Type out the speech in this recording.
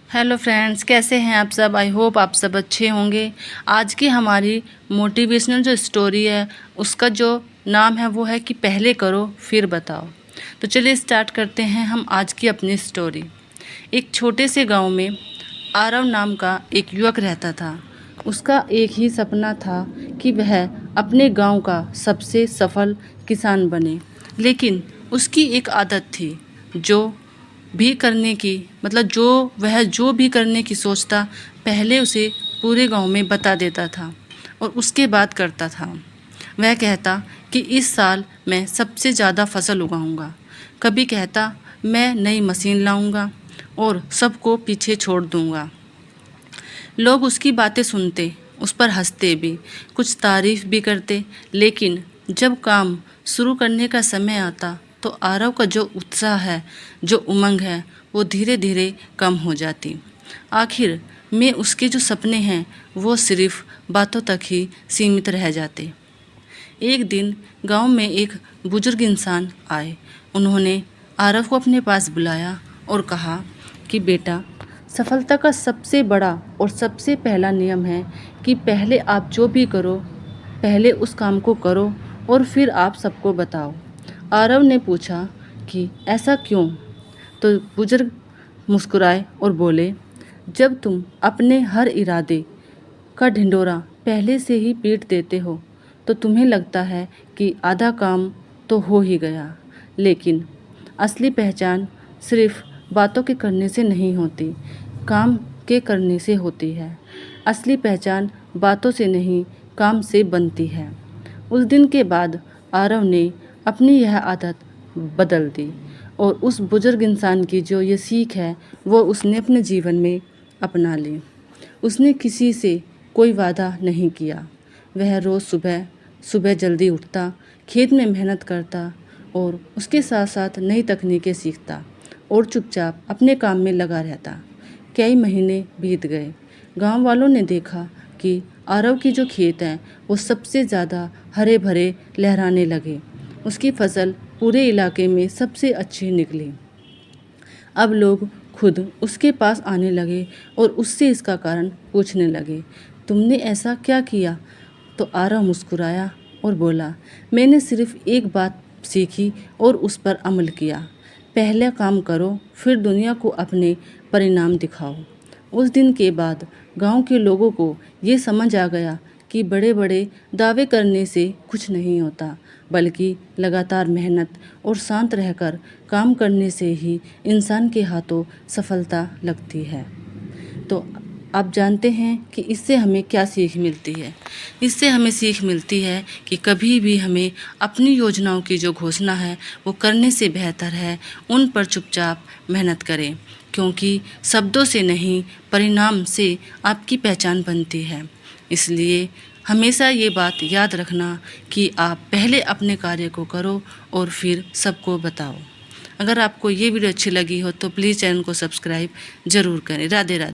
Hello friends, कैसे हैं आप सब। आई होप आप सब अच्छे होंगे। आज की हमारी मोटिवेशनल जो स्टोरी है उसका जो नाम है वो है कि पहले करो फिर बताओ। तो चलिए स्टार्ट करते हैं हम आज की अपनी स्टोरी। एक छोटे से गांव में आरव नाम का एक युवक रहता था। उसका एक ही सपना था कि वह अपने गांव का सबसे सफल किसान बने। लेकिन उसकी एक आदत थी जो भी करने की मतलब जो भी करने की सोचता पहले उसे पूरे गांव में बता देता था और उसके बाद करता था। वह कहता कि इस साल मैं सबसे ज़्यादा फसल उगाऊंगा। कभी कहता मैं नई मशीन लाऊंगा और सबको पीछे छोड़ दूंगा। लोग उसकी बातें सुनते, उस पर हंसते भी, कुछ तारीफ भी करते। लेकिन जब काम शुरू करने का समय आता तो आरव का जो उत्साह है, जो उमंग है, वो धीरे धीरे कम हो जाती। आखिर में उसके जो सपने हैं वो सिर्फ बातों तक ही सीमित रह जाते। एक दिन गांव में एक बुजुर्ग इंसान आए। उन्होंने आरव को अपने पास बुलाया और कहा कि बेटा, सफलता का सबसे बड़ा और सबसे पहला नियम है कि पहले आप जो भी करो, पहले उस काम को करो और फिर आप सबको बताओ। आरव ने पूछा कि ऐसा क्यों? तो बुजुर्ग मुस्कुराए और बोले, जब तुम अपने हर इरादे का ढिंढोरा पहले से ही पीट देते हो तो तुम्हें लगता है कि आधा काम तो हो ही गया। लेकिन असली पहचान सिर्फ बातों के करने से नहीं होती, काम के करने से होती है। असली पहचान बातों से नहीं, काम से बनती है। उस दिन के बाद आरव ने अपनी यह आदत बदल दी और उस बुजुर्ग इंसान की जो ये सीख है वो उसने अपने जीवन में अपना ली। उसने किसी से कोई वादा नहीं किया। वह रोज़ सुबह सुबह जल्दी उठता, खेत में मेहनत करता और उसके साथ साथ नई तकनीकें सीखता और चुपचाप अपने काम में लगा रहता। कई महीने बीत गए। गांव वालों ने देखा कि आरव की जो खेत हैं वो सबसे ज़्यादा हरे भरे लहराने लगे। उसकी फसल पूरे इलाके में सबसे अच्छी निकली। अब लोग खुद उसके पास आने लगे और उससे इसका कारण पूछने लगे, तुमने ऐसा क्या किया? तो आरव मुस्कुराया और बोला, मैंने सिर्फ एक बात सीखी और उस पर अमल किया। पहले काम करो, फिर दुनिया को अपने परिणाम दिखाओ। उस दिन के बाद गांव के लोगों को ये समझ आ गया कि बड़े बड़े दावे करने से कुछ नहीं होता, बल्कि लगातार मेहनत और शांत रहकर काम करने से ही इंसान के हाथों सफलता लगती है। तो आप जानते हैं कि इससे हमें क्या सीख मिलती है। इससे हमें सीख मिलती है कि कभी भी हमें अपनी योजनाओं की जो घोषणा है वो करने से बेहतर है उन पर चुपचाप मेहनत करें, क्योंकि शब्दों से नहीं परिणाम से आपकी पहचान बनती है। इसलिए हमेशा ये बात याद रखना कि आप पहले अपने कार्य को करो और फिर सबको बताओ। अगर आपको ये वीडियो अच्छी लगी हो तो प्लीज़ चैनल को सब्सक्राइब ज़रूर करें। राधे राधे।